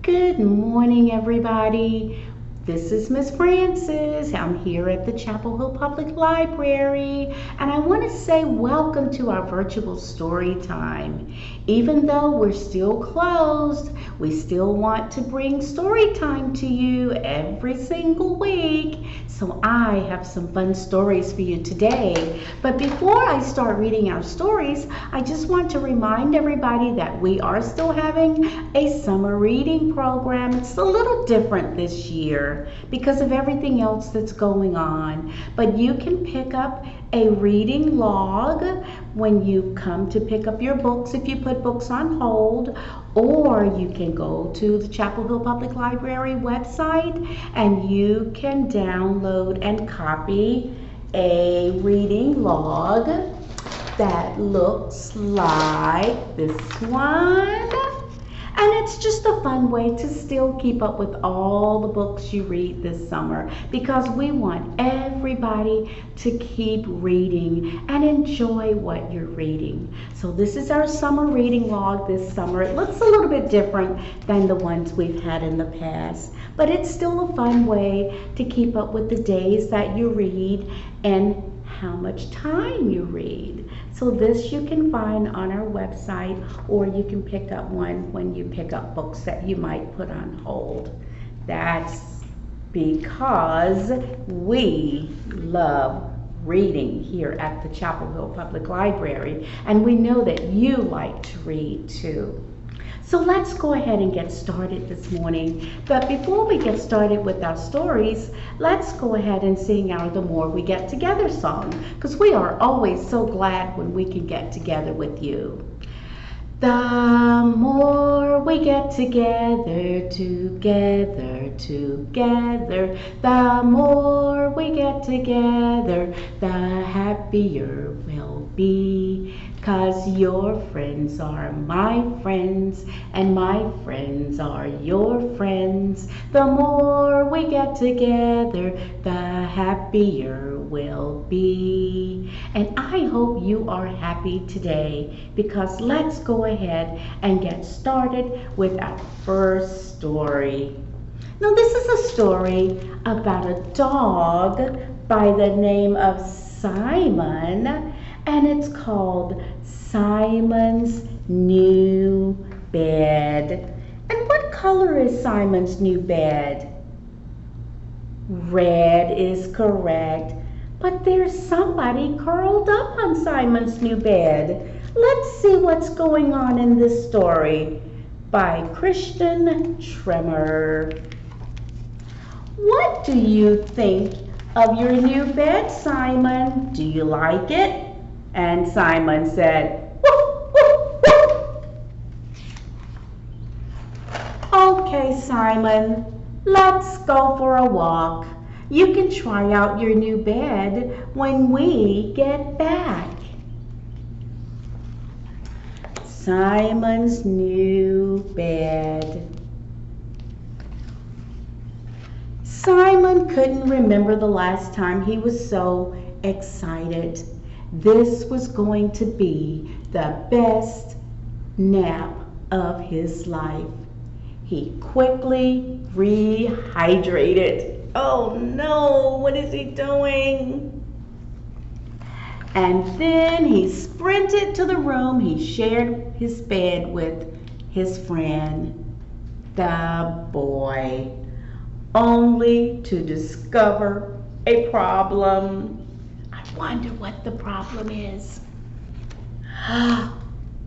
Good morning, everybody. This is Miss Francis. I'm here at the Chapel Hill Public Library, and I want to say welcome to our virtual story time. Even though we're still closed, we still want to bring story time to you every single week. So I have some fun stories for you today. But before I start reading our stories, I just want to remind everybody that we are still having a summer reading program. It's a little different this year because of everything else that's going on. But you can pick up a reading log when you come to pick up your books if you put books on hold, or you can go to the Chapel Hill Public Library website and you can download and copy a reading log that looks like this one. And it's just a fun way to still keep up with all the books you read this summer, because we want everybody to keep reading and enjoy what you're reading. So this is our summer reading log this summer. It looks a little bit different than the ones we've had in the past, but it's still a fun way to keep up with the days that you read and how much time you read. So this you can find on our website, or you can pick up one when you pick up books that you might put on hold. That's because we love reading here at the Chapel Hill Public Library, and we know that you like to read too. So let's go ahead and get started this morning. But before we get started with our stories, let's go ahead and sing our The More We Get Together song, because we are always so glad when we can get together with you. The more we get together, the more we get together, the happier we'll be. 'Cause your friends are my friends, and my friends are your friends. The more we get together, the happier we'll be. And I hope you are happy today, because let's go ahead and get started with our first story. Now, this is a story about a dog by the name of Simon, and it's called Simon's New Bed. And what color is Simon's new bed? Red is correct, but there's somebody curled up on Simon's new bed. Let's see what's going on in this story by Christian Tremor. What do you think of your new bed, Simon? Do you like it? And Simon said, "Woof, woof, woof." Okay, Simon, let's go for a walk. You can try out your new bed when we get back. Simon's new bed. Simon couldn't remember the last time he was so excited. This was going to be the best nap of his life. He quickly rehydrated. Oh no, what is he doing? And then he sprinted to the room he shared his bed with his friend, the boy, only to discover a problem. I wonder what the problem is.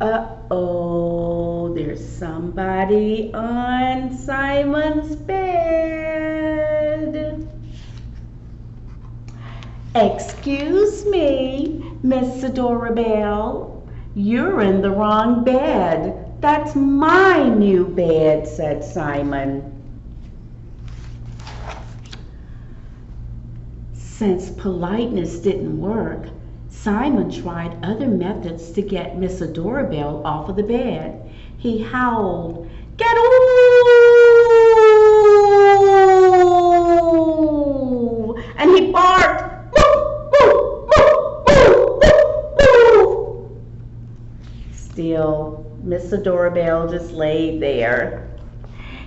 Uh-oh, there's somebody on Simon's bed. Excuse me, Miss Adorabelle, you're in the wrong bed. That's my new bed, said Simon. Since politeness didn't work, Simon tried other methods to get Miss Adorabelle off of the bed. He howled, "Get off!" And he barked, "Woof, woof, woof, woof, woof, woof." Still, Miss Adorabelle just laid there.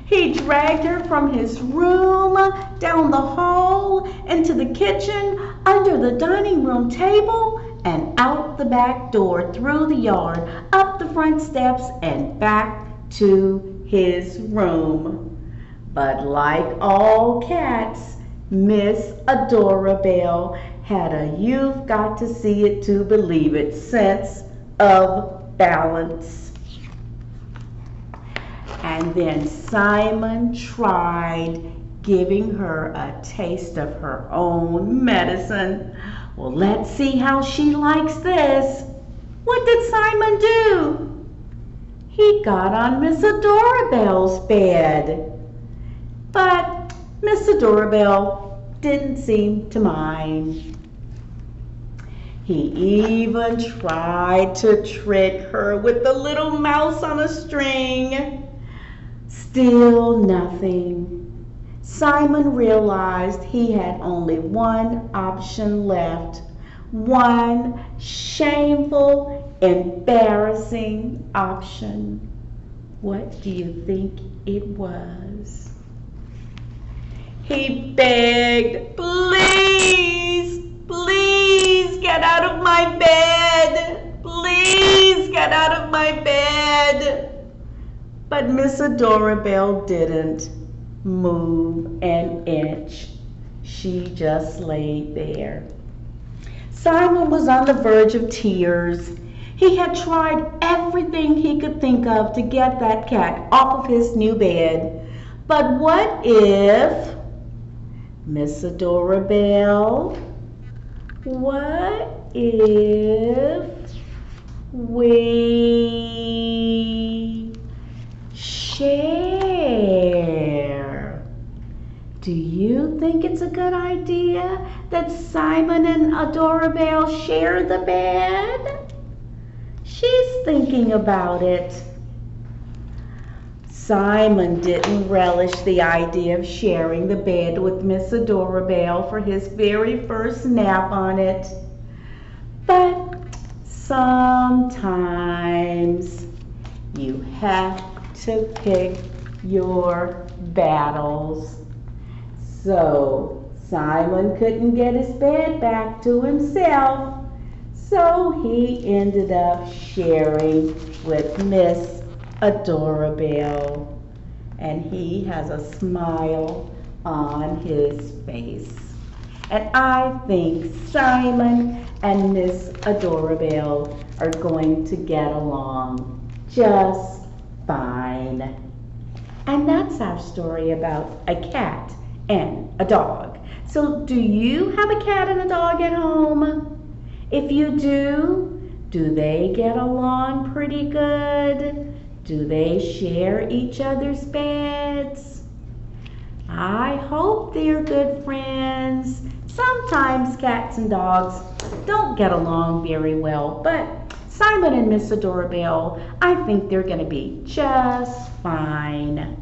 He dragged her from his room, down the hall, into the kitchen, under the dining room table, and out the back door, through the yard, up the front steps, and back to his room. But like all cats, Miss Adorabelle had a "you've got to see it to believe it" sense of balance. And then Simon tried giving her a taste of her own medicine. Well, let's see how she likes this. What did Simon do? He got on Miss Adorabelle's bed. But Miss Adorabelle didn't seem to mind. He even tried to trick her with the little mouse on a string. Still nothing. Simon realized he had only one option left. One shameful, embarrassing option. What do you think it was? He begged, "Please, please get out of my bed. Please get out of my bed." But Miss Adorabelle didn't move an inch. She just laid there. Simon was on the verge of tears. He had tried everything he could think of to get that cat off of his new bed. But what if, Miss Adorabelle, what if we share? Do you think it's a good idea that Simon and Adorabelle share the bed? She's thinking about it. Simon didn't relish the idea of sharing the bed with Miss Adorabelle for his very first nap on it. But sometimes you have to pick your battles. So Simon couldn't get his bed back to himself, so he ended up sharing with Miss Adorabelle, and he has a smile on his face. And I think Simon and Miss Adorabelle are going to get along just fine. And that's our story about a cat and a dog. So do you have a cat and a dog at home? If you do they get along pretty good? Do they share each other's beds? I hope they're good friends. Sometimes cats and dogs don't get along very well, but Simon and Miss Adorabelle, I think they're going to be just fine.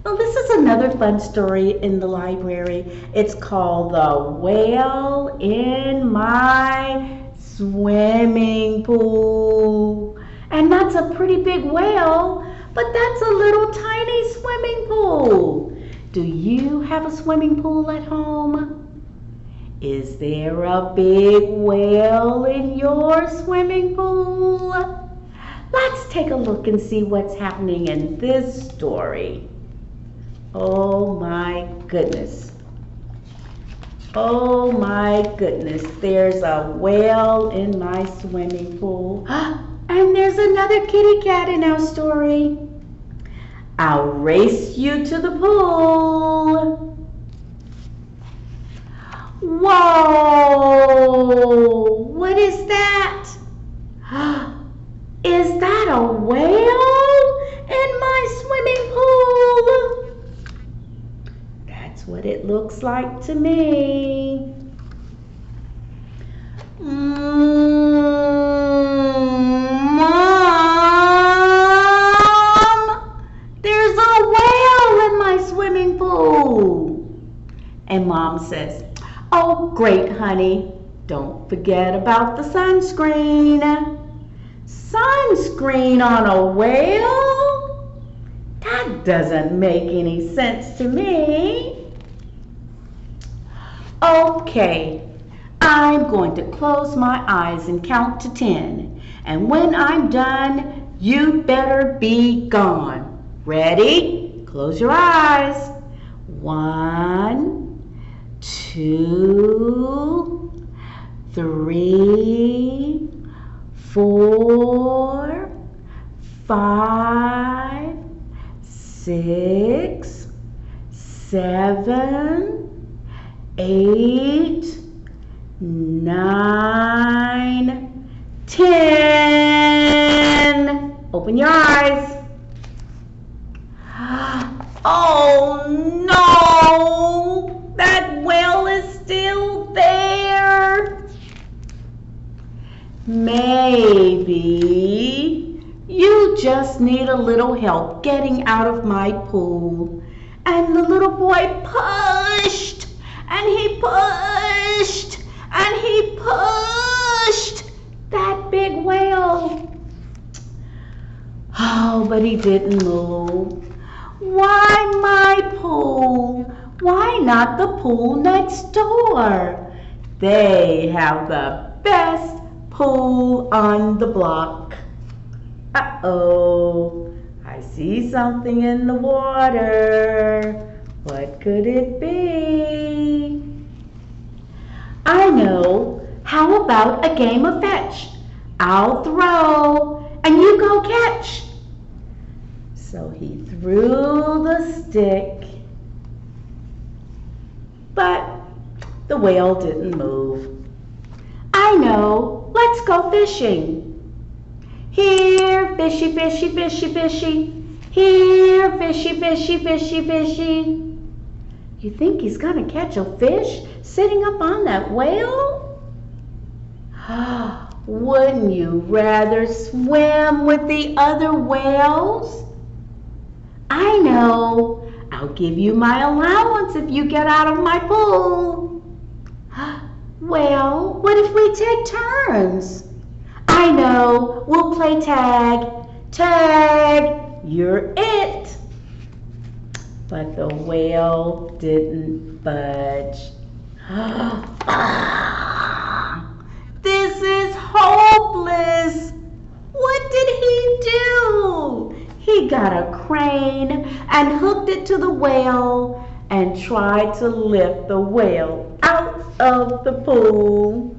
Well, this is another fun story in the library. It's called The Whale in My Swimming Pool. And that's a pretty big whale, but that's a little tiny swimming pool. Do you have a swimming pool at home? Is there a big whale in your swimming pool? Let's take a look and see what's happening in this story. Oh my goodness. Oh my goodness. There's a whale in my swimming pool. And there's another kitty cat in our story. I'll race you to the pool. Whoa! What is that? Is that a whale in my swimming pool? That's what it looks like to me. There's a whale in my swimming pool. And Mom says, "Oh, great, honey. Don't forget about the sunscreen." Sunscreen on a whale? doesn't make any sense to me. Okay, I'm going to close my eyes and count to 10. And when I'm done, you better be gone. Ready? Close your eyes. 1, 2, 3, 4, 5, 6, 7, 8, 9, 10. Open your eyes. Oh no! That whale is still there. Maybe you just need a little help getting out of my pool. And the little boy pushed, and he pushed, and he pushed that big whale. Oh, but he didn't move. Why my pool? Why not the pool next door? They have the best pool on the block. Uh-oh, I see something in the water. What could it be? I know. How about a game of fetch? I'll throw and you go catch. So he threw the stick, but the whale didn't move. I know. Let's go fishing. Here, fishy, fishy, fishy, fishy. Here, fishy, fishy, fishy, fishy. You think he's gonna catch a fish sitting up on that whale? Wouldn't you rather swim with the other whales? I know. I'll give you my allowance if you get out of my pool. Well, what if we take turns? I know. We'll play tag. Tag, you're it. But the whale didn't budge. This is hopeless. What did he do? He got a crane and hooked it to the whale and tried to lift the whale out of the pool.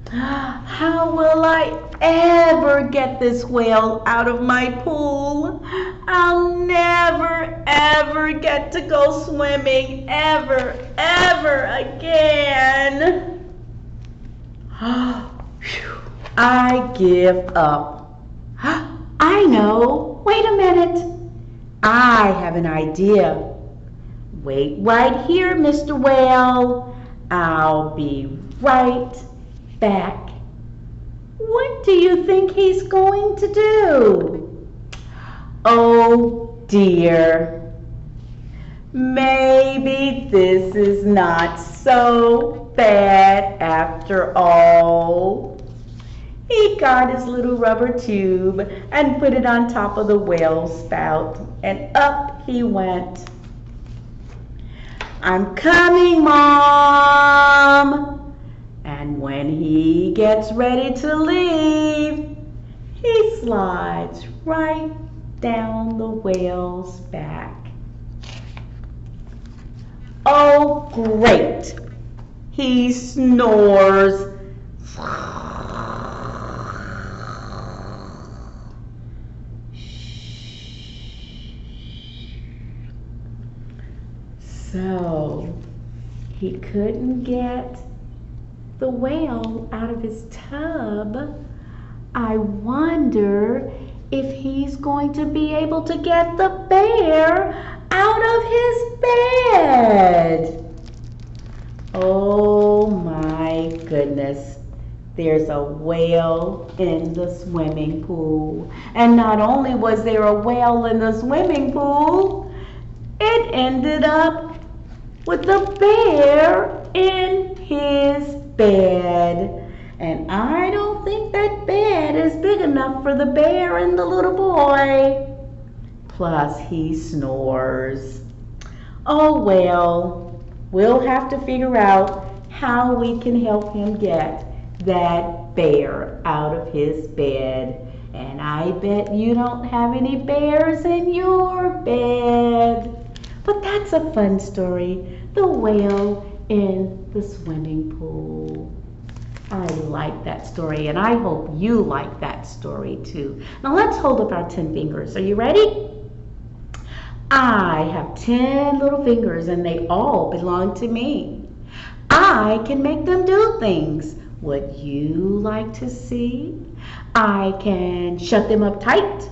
How will I ever get this whale out of my pool? I'll never, ever get to go swimming ever, ever again. I give up. I know. Wait a minute. I have an idea. Wait right here, Mr. Whale. I'll be right back. What do you think he's going to do? Oh dear. Maybe this is not so bad after all. He got his little rubber tube and put it on top of the whale spout, and up he went. I'm coming, Mom. And when he gets ready to leave, he slides right down the whale's back. Oh, great. He snores. So he couldn't get the whale out of his tub. I wonder if he's going to be able to get the bear out of his bed. Oh my goodness. There's a whale in the swimming pool. And not only was there a whale in the swimming pool, it ended up with the bear in his bed. And I don't think that bed is big enough for the bear and the little boy. Plus, he snores. Oh well, we'll have to figure out how we can help him get that bear out of his bed. And I bet you don't have any bears in your bed. But that's a fun story. The whale in the swimming pool. I like that story, and I hope you like that story too. Now let's hold up our 10 fingers. Are you ready? I have 10 little fingers, and they all belong to me. I can make them do things. Would you like to see? I can shut them up tight.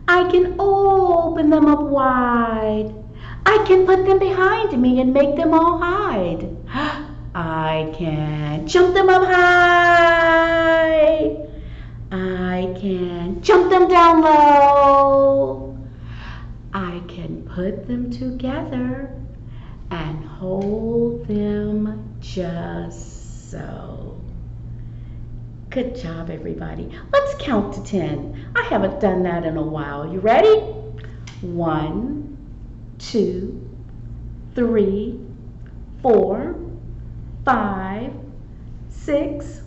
I can open them up wide. I can put them behind me and make them all hide. I can jump them up high. I can jump them down low. I can put them together and hold them just so. Good job, everybody. Let's count to 10. I haven't done that in a while. You ready? 1, 2, 3, 4, 5, 6,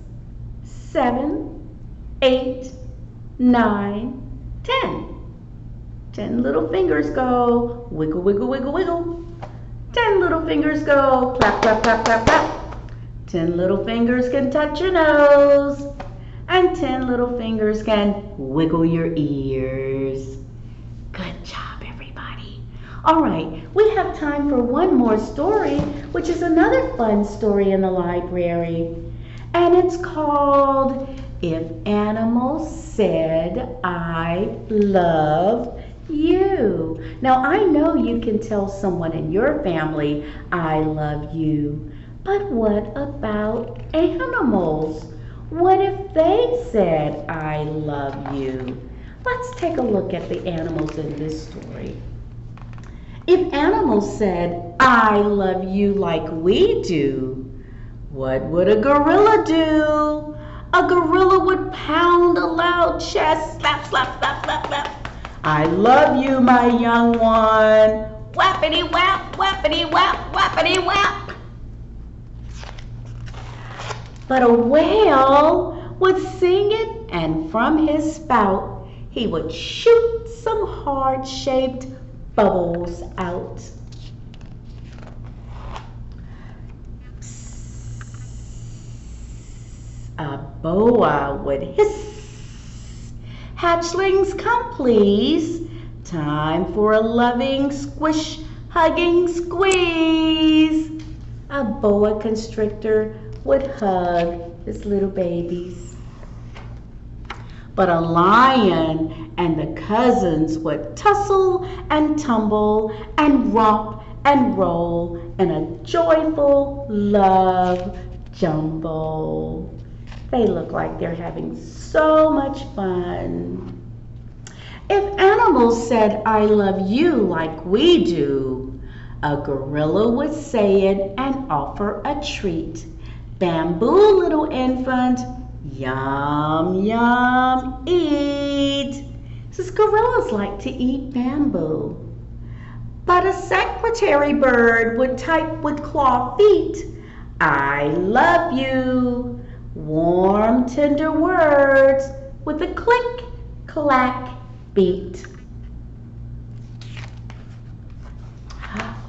7, 8, 9, 10. 10 little fingers go. Wiggle, wiggle, wiggle, wiggle. 10 little fingers go. Clap, clap, clap, clap, clap. 10 little fingers can touch your nose. And 10 little fingers can wiggle your ears. Good job, everybody. All right, we have time for one more story, which is another fun story in the library. And it's called If Animals Said I Love You. Now, I know you can tell someone in your family, I love you. But what about animals? What if they said, I love you? Let's take a look at the animals in this story. If animals said, I love you like we do, what would a gorilla do? A gorilla would pound a loud chest, slap, slap, slap, slap, slap. I love you, my young one. Whappity whap, whappity whap, whappity whap. But a whale would sing it, and from his spout he would shoot some heart-shaped bubbles out. A boa would hiss. Hatchlings, come please. Time for a loving squish, hugging squeeze. A boa constrictor would hug his little babies. But a lion and the cousins would tussle and tumble and romp and roll in a joyful love jumble. They look like they're having so much fun. If animals said, I love you like we do, a gorilla would say it and offer a treat. Bamboo, little infant, yum, yum, eat. Says gorillas like to eat bamboo. But a secretary bird would type with claw feet, I love you. Warm, tender words with a click, clack, beat.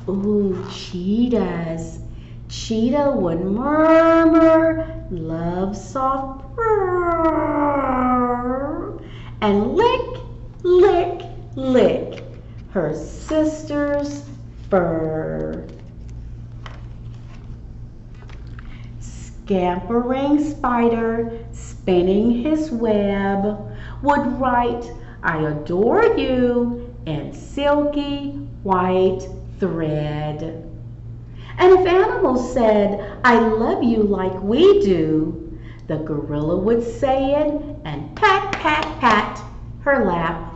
Ooh, cheetahs. Cheetah would murmur, love soft purr, and lick, lick, lick her sister's fur. Scampering spider, spinning his web, would write, I adore you, in silky white thread. And if animals said, I love you like we do, the gorilla would say it and pat, pat, pat her lap.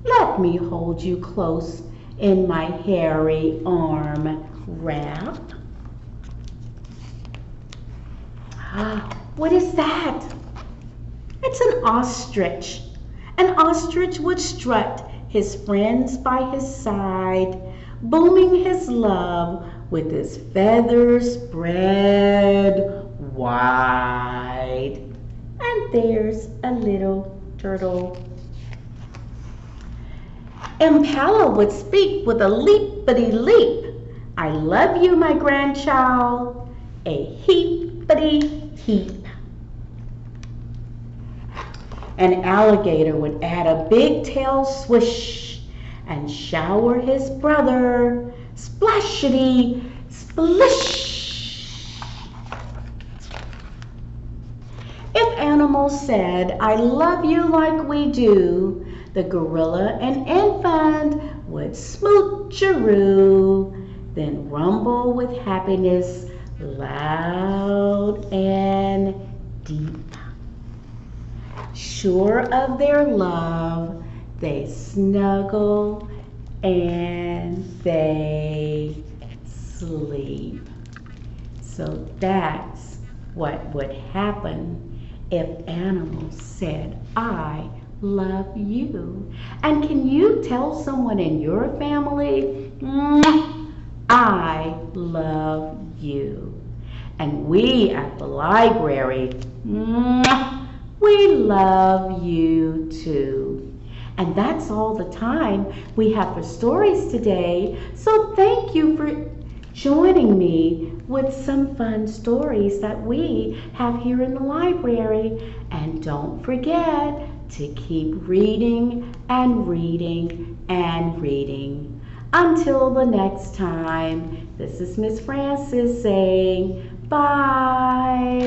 Let me hold you close in my hairy arm wrap. What is that? It's an ostrich. An ostrich would strut his friends by his side, booming his love with his feathers spread wide. And there's a little turtle. Impala would speak with a leapity-leap. I love you, my grandchild, a heapity-heap. An alligator would add a big tail swish and shower his brother splashity splish. If animals said, I love you like we do, the gorilla and infant would smoocheroo, then rumble with happiness loud and deep. Sure of their love, they snuggle and they sleep. So that's what would happen if animals said, I love you. And can you tell someone in your family, I love you? And we at the library, we love you too. And that's all the time we have for stories today. So thank you for joining me with some fun stories that we have here in the library. And don't forget to keep reading and reading and reading. Until the next time, this is Miss Frances saying bye.